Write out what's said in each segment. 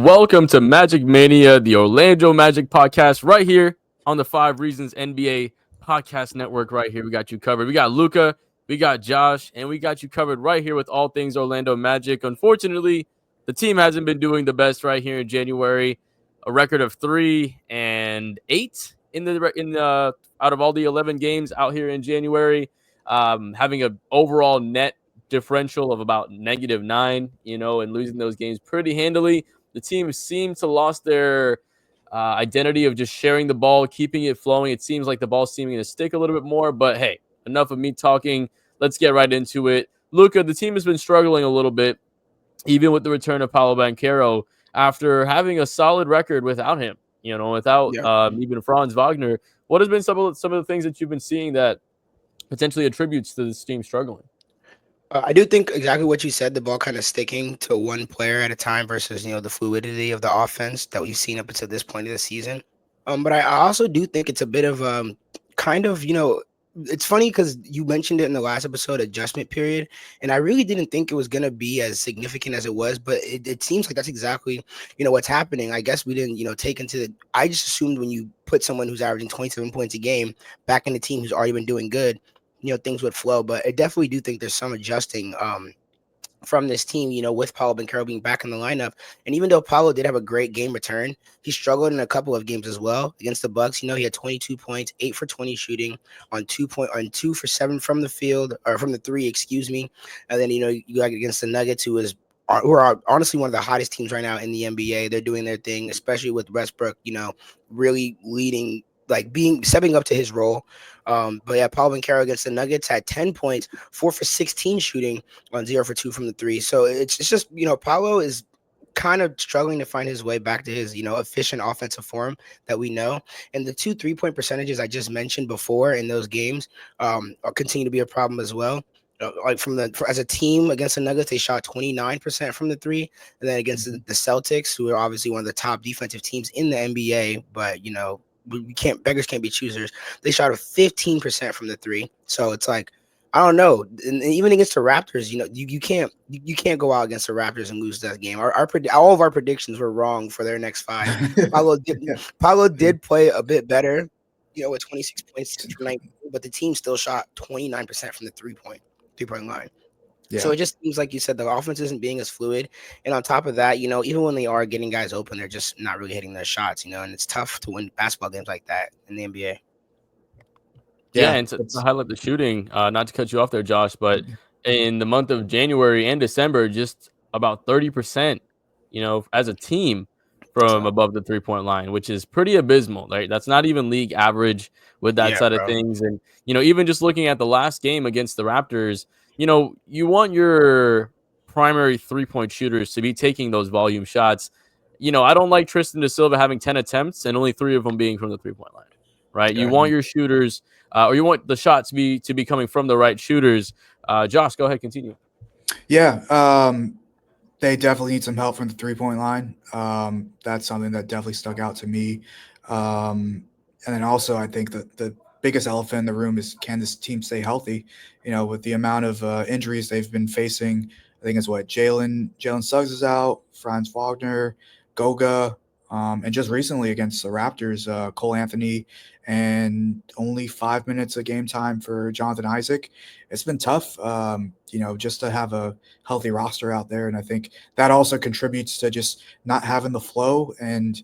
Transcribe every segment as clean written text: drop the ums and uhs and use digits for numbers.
welcome to Magic Mania, the Orlando Magic podcast, right here on the 5 Reasons NBA podcast network. Right here, we got you covered. We got Luca, we got Josh, and we got you covered right here with all things Orlando Magic. Unfortunately, the team hasn't been doing the best right here in January. A record of 3-8 in the out of all the 11 games out here in January, having an overall net differential of about -9, and losing those games pretty handily. The team seemed to lost their identity of just sharing the ball, keeping it flowing. It seems like the ball's seeming to stick a little bit more, but hey, enough of me talking. Let's get right into it. Luca, the team has been struggling a little bit, even with the return of Paolo Banchero, after having a solid record without him, without even Franz Wagner. What has been some of the things that you've been seeing that potentially attributes to this team struggling? I do think exactly what you said, the ball kind of sticking to one player at a time versus, the fluidity of the offense that we've seen up until this point of the season. But I also do think it's a bit of it's funny because you mentioned it in the last episode, adjustment period, and I really didn't think it was going to be as significant as it was, but it seems like that's exactly, what's happening. I guess we didn't, take into I just assumed when you put someone who's averaging 27 points a game back in the team who's already been doing good, things would flow. But I definitely do think there's some adjusting from this team, with Paolo Banchero being back in the lineup. And even though Paolo did have a great game return, he struggled in a couple of games as well against the Bucks. He had 22 points, 8 for 20 shooting on 2 for 7 from the field, or from the three, excuse me. And then, you got against the Nuggets, who are honestly one of the hottest teams right now in the NBA. They're doing their thing, especially with Westbrook, really leading, stepping up to his role. But yeah, Paolo Banchero against the Nuggets had 10 points, 4 for 16 shooting on 0 for 2 from the three. So it's just, Paolo is kind of struggling to find his way back to his, efficient offensive form that we know. And the 2 3-point percentages I just mentioned before in those games continue to be a problem as well. As a team against the Nuggets, they shot 29% from the three, and then against the Celtics, who are obviously one of the top defensive teams in the NBA, but beggars can't be choosers. They shot 15% from the three, so it's like, I don't know. And even against the Raptors, you can't go out against the Raptors and lose that game. All of our predictions were wrong for their next 5. Paolo did play a bit better, with 26 points for 19, but the team still shot 29% from the three-point line. Yeah. So it just seems like you said, the offense isn't being as fluid. And on top of that, even when they are getting guys open, they're just not really hitting their shots, and it's tough to win basketball games like that in the NBA. Yeah, and to highlight the shooting, not to cut you off there, Josh, but in the month of January and December, just about 30%, as a team from above the 3-point line, which is pretty abysmal, right? That's not even league average with that side of things. And, even just looking at the last game against the Raptors, you want your primary 3-point shooters to be taking those volume shots. I don't like Tristan da Silva having 10 attempts and only 3 of them being from the 3-point line, right? You want your shooters, or you want the shots to be coming from the right shooters. Josh, go ahead, continue. Yeah, they definitely need some help from the 3-point line. That's something that definitely stuck out to me. And then also, I think that the biggest elephant in the room is, can this team stay healthy? With the amount of injuries they've been facing, I think it's Jalen Suggs is out, Franz Wagner, Goga, and just recently against the Raptors, Cole Anthony, and only 5 minutes of game time for Johnathan Isaac. It's been tough, just to have a healthy roster out there. And I think that also contributes to just not having the flow. And,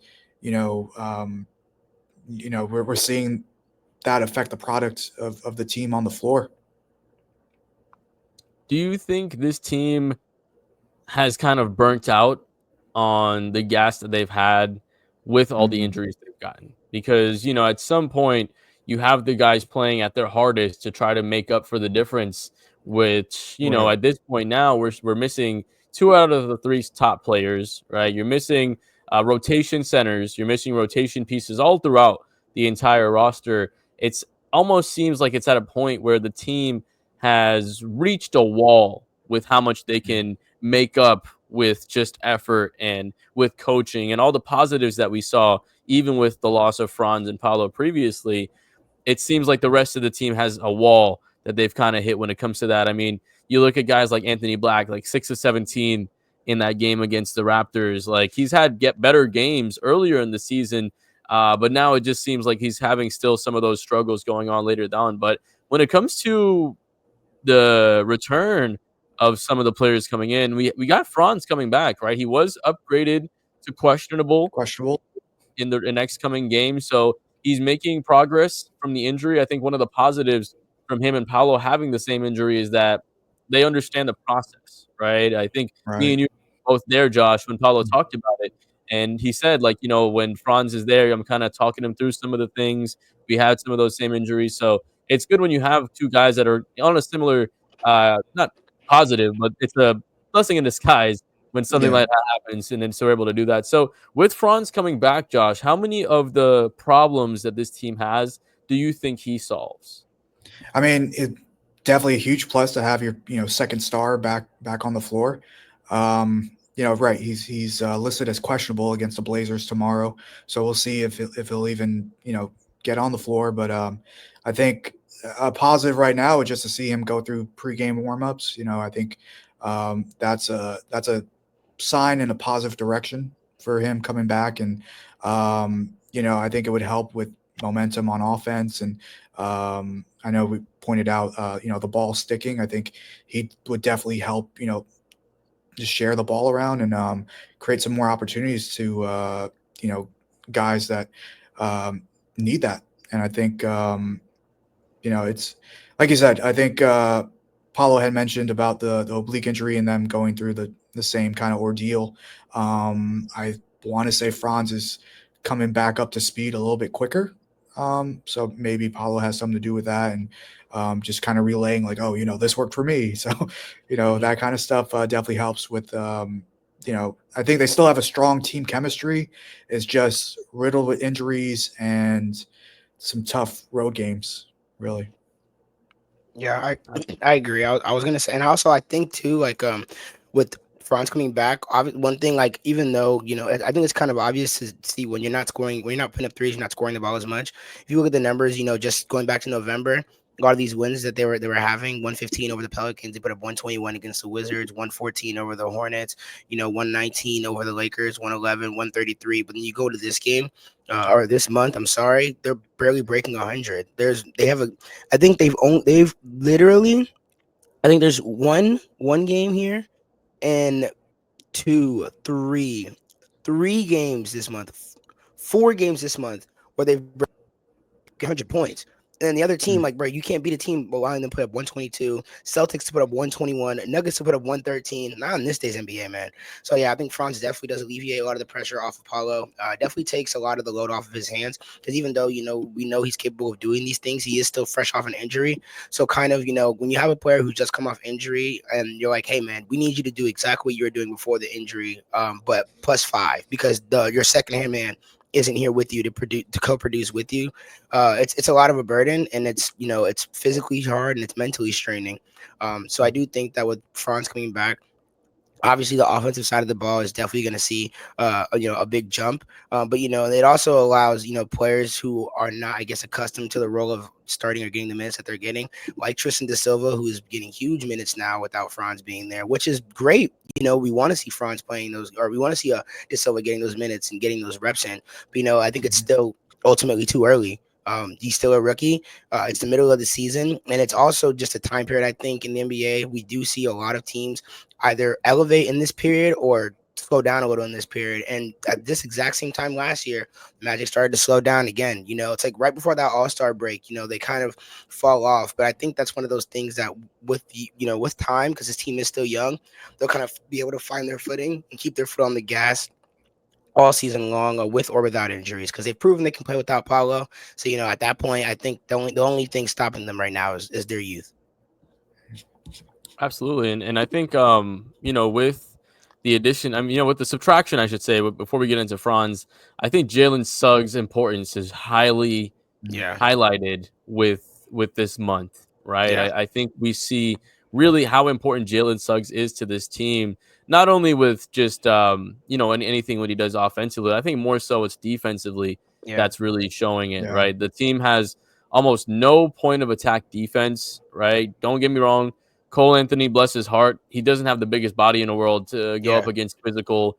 we're seeing that affect the product of the team on the floor. Do you think this team has kind of burnt out on the gas that they've had with all the injuries they've gotten? Because, at some point you have the guys playing at their hardest to try to make up for the difference, which, at this point now we're missing 2 out of the 3 top players, right? You're missing rotation centers, you're missing rotation pieces all throughout the entire roster. It's almost seems like it's at a point where the team has reached a wall with how much they can make up with just effort and with coaching and all the positives that we saw, even with the loss of Franz and Paolo previously. It seems like the rest of the team has a wall that they've kind of hit when it comes to that. I mean, you look at guys like Anthony Black, like 6 of 17 in that game against the Raptors. Like he's had better games earlier in the season, but now it just seems like he's having still some of those struggles going on later down. But when it comes to the return of some of the players coming in, we got Franz coming back, right? He was upgraded to questionable Questionable. in the next coming game. So he's making progress from the injury. I think one of the positives from him and Paolo having the same injury is that they understand the process, right? I think me Right. and you were both there, Josh, when Paolo talked about it. And he said, like, when Franz is there, I'm kind of talking him through some of the things. We had some of those same injuries. So it's good when you have two guys that are on a similar, not positive, but it's a blessing in disguise when something Yeah. like that happens, and then so we're able to do that. So with Franz coming back, Josh, how many of the problems that this team has do you think he solves? I mean, it definitely a huge plus to have your second star back on the floor. Right? He's listed as questionable against the Blazers tomorrow, so we'll see if he'll even get on the floor. But I think a positive right now is just to see him go through pregame warmups. I think that's a sign in a positive direction for him coming back, and I think it would help with momentum on offense. And I know we pointed out the ball sticking. I think he would definitely help just share the ball around and create some more opportunities to guys that need that. And I think it's like you said. I think Paulo had mentioned about the oblique injury and them going through the same kind of ordeal. I want to say Franz is coming back up to speed a little bit quicker. So maybe Paulo has something to do with that, and just kind of relaying like, oh, this worked for me. So, that kind of stuff definitely helps with, I think they still have a strong team chemistry. It's just riddled with injuries and some tough road games, really. Yeah, I agree. I was gonna say, and also I think too, like with Franz coming back, one thing, like, even though I think it's kind of obvious to see when you're not scoring, when you're not putting up threes, you're not scoring the ball as much. If you look at the numbers, just going back to November, a lot of these wins that they were having, 115 over the Pelicans, they put up 121 against the Wizards, 114 over the Hornets, 119 over the Lakers, 111, 133. But then you go to this game, or this month, I'm sorry, they're barely breaking 100. I think they've literally, I think there's one game here and two, three games this month, 4 games this month where they've 100 points. And then the other team, like, bro, you can't beat a team allowing them to put up 122, Celtics to put up 121, Nuggets to put up 113. Not in this day's NBA, man. So, yeah, I think Franz definitely does alleviate a lot of the pressure off of Paulo. Definitely takes a lot of the load off of his hands, because even though, we know he's capable of doing these things, he is still fresh off an injury. So kind of, when you have a player who's just come off injury and you're like, hey, man, we need you to do exactly what you were doing before the injury, but +5, because your second-hand man isn't here with you to co-produce with you. It's a lot of a burden, and it's physically hard and it's mentally straining. So I do think that with Franz coming back, obviously the offensive side of the ball is definitely going to see a big jump, but it also allows players who are not, I guess, accustomed to the role of starting or getting the minutes that they're getting, like Tristan Da Silva, who is getting huge minutes now without Franz being there, which is great. We want to see Franz playing those, or we want to see Da Silva getting those minutes and getting those reps in, but I think it's still ultimately too early. He's still a rookie. It's the middle of the season, and it's also just a time period. I think in the NBA, we do see a lot of teams either elevate in this period or slow down a little in this period. And at this exact same time last year, Magic started to slow down again. It's like right before that All-Star break, they kind of fall off. But I think that's one of those things that with time, because this team is still young, they'll kind of be able to find their footing and keep their foot on the gas all season long, with or without injuries, because they've proven they can play without Paulo. So, at that point, I think the only thing stopping them right now is their youth. Absolutely. And I think, with the addition, with the subtraction, I should say, before we get into Franz, I think Jalen Suggs' importance is highly highlighted with this month, right? Yeah. I think we see really how important Jalen Suggs is to this team, not only with just, anything what he does offensively. I think more so it's defensively that's really showing it, Yeah. right? The team has almost no point of attack defense, right? Don't get me wrong. Cole Anthony, bless his heart, he doesn't have the biggest body in the world to go up against physical,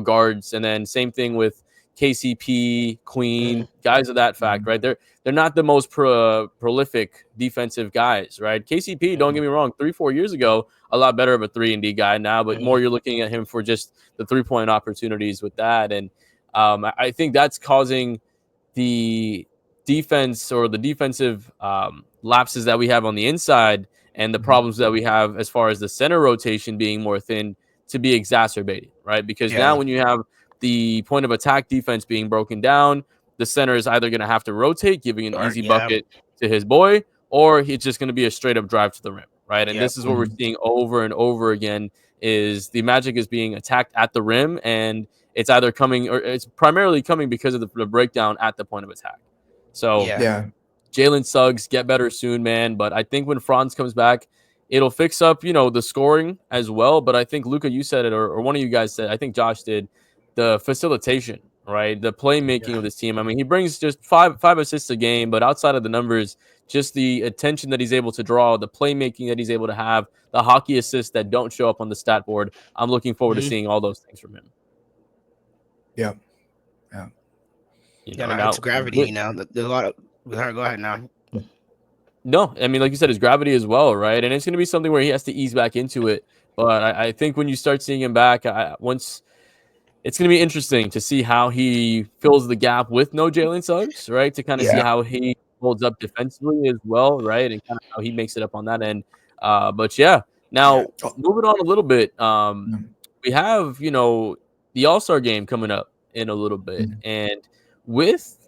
guards. And then same thing with KCP, Queen, guys of that fact, right? They're not the most prolific defensive guys, right? KCP, don't get me wrong, 3-4 years ago, a lot better of a 3-and-D guy now, but more you're looking at him for just the 3-point opportunities with that. And I think that's causing the defense or the defensive lapses that we have on the inside and the problems that we have as far as the center rotation being more thin to be exacerbated, right? Because now when you have the point of attack defense being broken down, the center is either going to have to rotate, giving an easy bucket to his boy, or it's just going to be a straight up drive to the rim, right? And this is what we're seeing over and over again is the Magic is being attacked at the rim, and it's either coming or it's primarily coming because of the breakdown at the point of attack. So Jalen Suggs, get better soon, man. But I think when Franz comes back, it'll fix up, the scoring as well. But I think, Luka, you said it, or one of you guys said, I think Josh did, the facilitation, right? The playmaking of this team. I mean, he brings just five assists a game, but outside of the numbers, just the attention that he's able to draw, the playmaking that he's able to have, the hockey assists that don't show up on the stat board. I'm looking forward to seeing all those things from him. Yeah. It's gravity, There's a lot of... Go ahead now. No, I mean, like you said, it's gravity as well, right? And it's going to be something where he has to ease back into it. But I think when you start seeing him back, once it's going to be interesting to see how he fills the gap with no Jalen Suggs, right? To kind of see how he holds up defensively as well, right? And kind of how he makes it up on that end. But now moving on a little bit, we have, the All-Star game coming up in a little bit. And with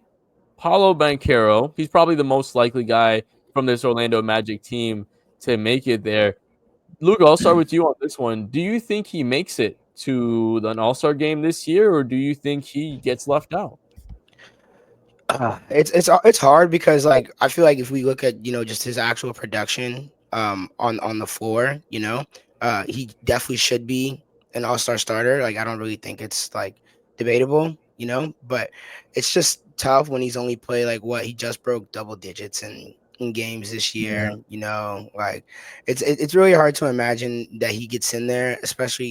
Paolo Banchero, he's probably the most likely guy from this Orlando Magic team to make it there. Luke, I'll start with you on this one. Do you think he makes it to an All-Star game this year, or do you think he gets left out? It's hard because I feel like if we look at just his actual production on the floor, he definitely should be an All-Star starter. I don't really think it's debatable, but it's just tough when he's only played he just broke double digits in games this year. It's really hard to imagine that he gets in there, especially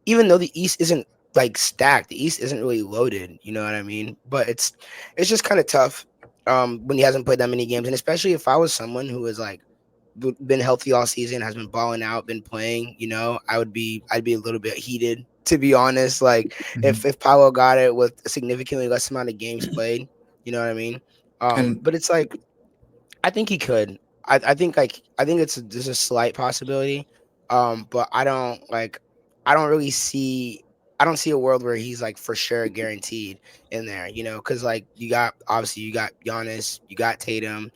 even though the East isn't stacked, the East isn't really loaded, you know what I mean? But it's just kind of tough when he hasn't played that many games, and especially if I was someone who is been healthy all season, has been balling out, been playing, I'd be a little bit heated, to be honest. If Paolo got it with a significantly less amount of games played, you know what I mean? But it's I think he could. I think there's a slight possibility. But I don't see a world where he's for sure guaranteed in there, because you got Giannis, you got Tatum,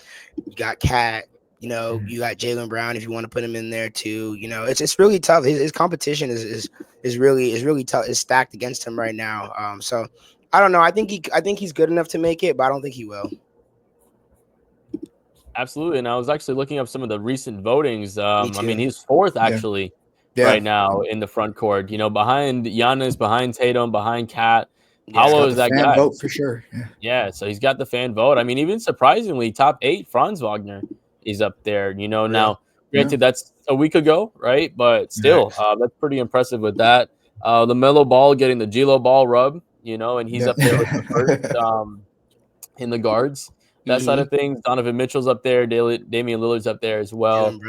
you got Cat, you got Jaylen Brown if you want to put him in there too. It's really tough. His competition is really tough. It's stacked against him right now. So I don't know. I think he's good enough to make it, but I don't think he will. Absolutely. And I was actually looking up some of the recent votings. I mean, he's fourth actually right now in the front court. Behind Giannis, behind Tatum, behind Kat. Paolo is that guy. Vote for sure. Yeah. So he's got the fan vote. I mean, even surprisingly, top 8, Franz Wagner is up there. Now, granted, that's a week ago, right? But still, that's pretty impressive with that. The Melo Ball getting the Gilo Ball rub, and he's up there with the first in the guards. That side of things. Donovan Mitchell's up there. Damian Lillard's up there as well.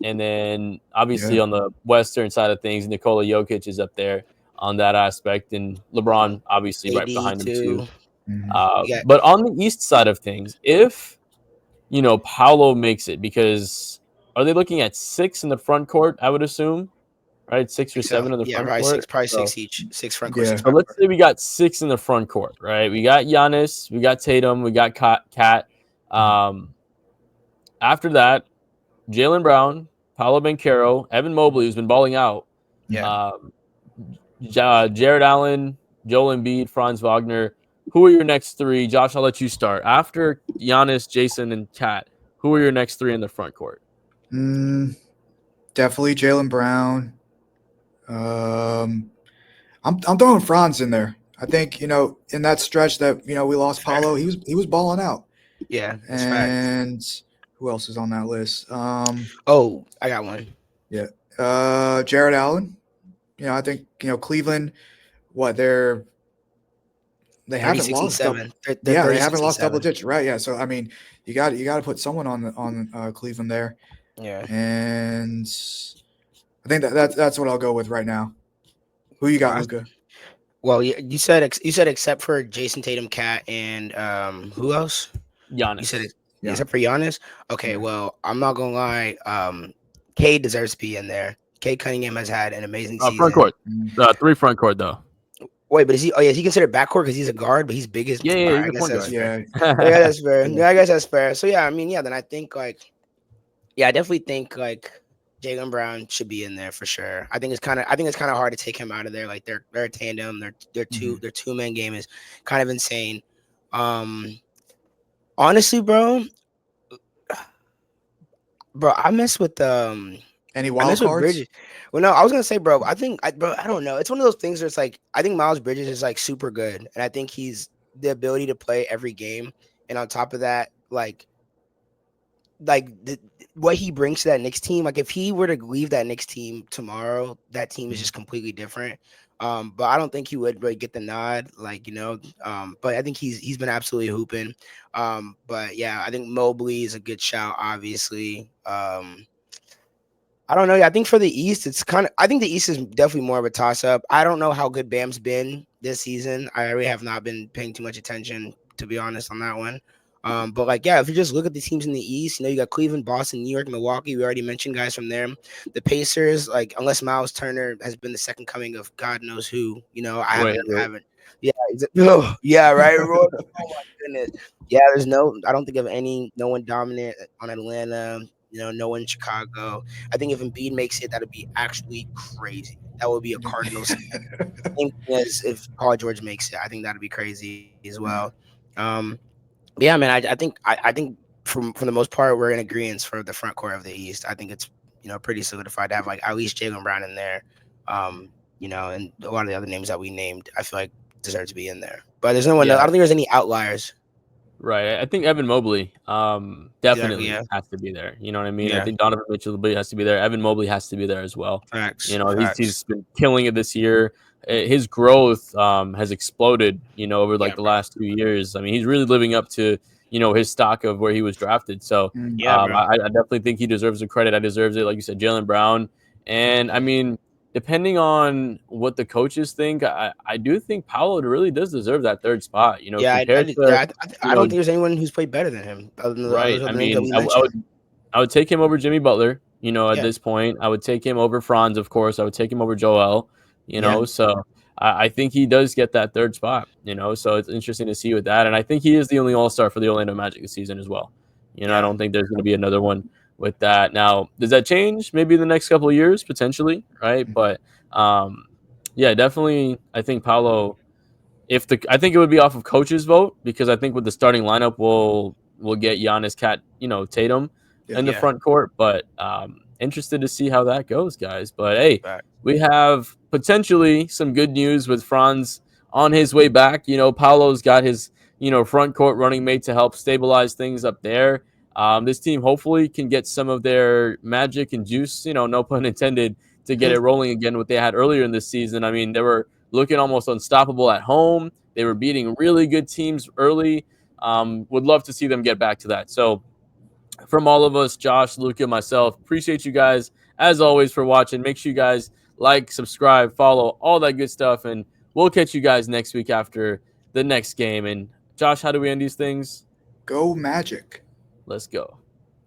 And then obviously on the Western side of things, Nikola Jokic is up there on that aspect, and LeBron obviously right behind him too. But on the East side of things, if Paolo makes it, because are they looking at 6 in the front court? I would assume, right? 6 or 7 in the front court. Probably 6 each. 6 front court. So let's say we got 6 in the front court, right? We got Giannis, we got Tatum, we got Kat. After that, Jaylen Brown, Paolo Banchero, Evan Mobley, who's been balling out. Jared Allen, Joel Embiid, Franz Wagner. Who are your next 3? Josh, I'll let you start. After Giannis, Jason, and Kat, who are your next 3 in the front court? Definitely Jaylen Brown. I'm throwing Franz in there. I think in that stretch that we lost Paolo, he was balling out. Yeah, and Who else is on that list? Oh, I got one. Yeah. Jared Allen. I think, Cleveland, they haven't 36 and lost 7. They're they 36 haven't and lost double 7. digits, right? Yeah. So I mean, you got to put someone on Cleveland there. Yeah. And I think that's what I'll go with right now. Who you got, Luca? Well, you said except for Jason Tatum, Cat, and who else? Giannis. You said Yeah. except for Giannis. Okay, Yeah. well, I'm not gonna lie. Cade deserves to be in there. Cade Cunningham has had an amazing season. Front court. 3 front court though. Wait, but is he? Oh yeah, is he considered backcourt because he's a guard, but he's big as. Yeah, I he's a guess point that's guard. fair. Yeah, that's fair. Yeah, I guess that's fair. So yeah, I mean, yeah. Then I think I definitely think Jaylen Brown should be in there for sure. I think it's kind of hard to take him out of there. Like they're a tandem. Their two-man game is kind of insane. Honestly, bro, I mess with Any I wild mess with cards? Bridges. Well, no, I was gonna say, bro. I don't know. It's one of those things where it's like I think Miles Bridges is like super good, and I think he's the ability to play every game, and on top of that, what he brings to that Knicks team. Like if he were to leave that Knicks team tomorrow, that team is just completely different. But I don't think he would really get the nod, but I think he's been absolutely hooping. But yeah, I think Mobley is a good shout, obviously. I don't know. I think for the East, I think the East is definitely more of a toss up. I don't know how good Bam's been this season. I really have not been paying too much attention, to be honest, on that one. But if you just look at the teams in the East, you got Cleveland, Boston, New York, Milwaukee. We already mentioned guys from there. The Pacers, unless Miles Turner has been the second coming of God knows who, I haven't. Yeah, yeah, right. Oh my goodness. Yeah, I don't think of no one dominant on Atlanta. No one in Chicago. I think if Embiid makes it, that would be actually crazy. That would be a Cardinals. Same thing as if Paul George makes it. I think that would be crazy as well. Yeah, man. I think from the most part, we're in agreement for the front court of the East. I think it's pretty solidified to have at least Jaylen Brown in there. And a lot of the other names that we named, I feel like deserve to be in there. But there's no one. I don't think there's any outliers. Right. I think Evan Mobley definitely has to be there. You know what I mean? Yeah. I think Donovan Mitchell has to be there. Evan Mobley has to be there as well. Facts. He's been killing it this year. His growth has exploded, over the last 2 years. I mean, he's really living up to, his stock of where he was drafted. So I definitely think he deserves the credit. I deserves it. Like you said, Jaylen Brown. And I mean, depending on what the coaches think, I do think Paolo really does deserve that third spot. I don't think there's anyone who's played better than him. Right. I mean, I would take him over Jimmy Butler. At this point, I would take him over Franz, of course. I would take him over Joel. So I think he does get that third spot. So it's interesting to see with that, and I think he is the only All-Star for the Orlando Magic this season as well. I don't think there's going to be another one with that. Now, does that change? Maybe in the next couple of years, potentially, right? But definitely, I think Paolo. I think it would be off of coach's vote, because I think with the starting lineup, we'll get Giannis, Cat, Tatum in the front court. But interested to see how that goes, guys. But hey, we have potentially some good news with Franz on his way back. Paolo's got his front court running mate to help stabilize things up there. This team hopefully can get some of their magic and juice, no pun intended, to get it rolling again, what they had earlier in this season. I mean, they were looking almost unstoppable at home. They were beating really good teams early. Would love to see them get back to that. So from all of us, Josh, Luca, myself, appreciate you guys, as always, for watching. Make sure you guys like, subscribe, follow, all that good stuff. And we'll catch you guys next week after the next game. And Josh, how do we end these things? Go Magic. Let's go.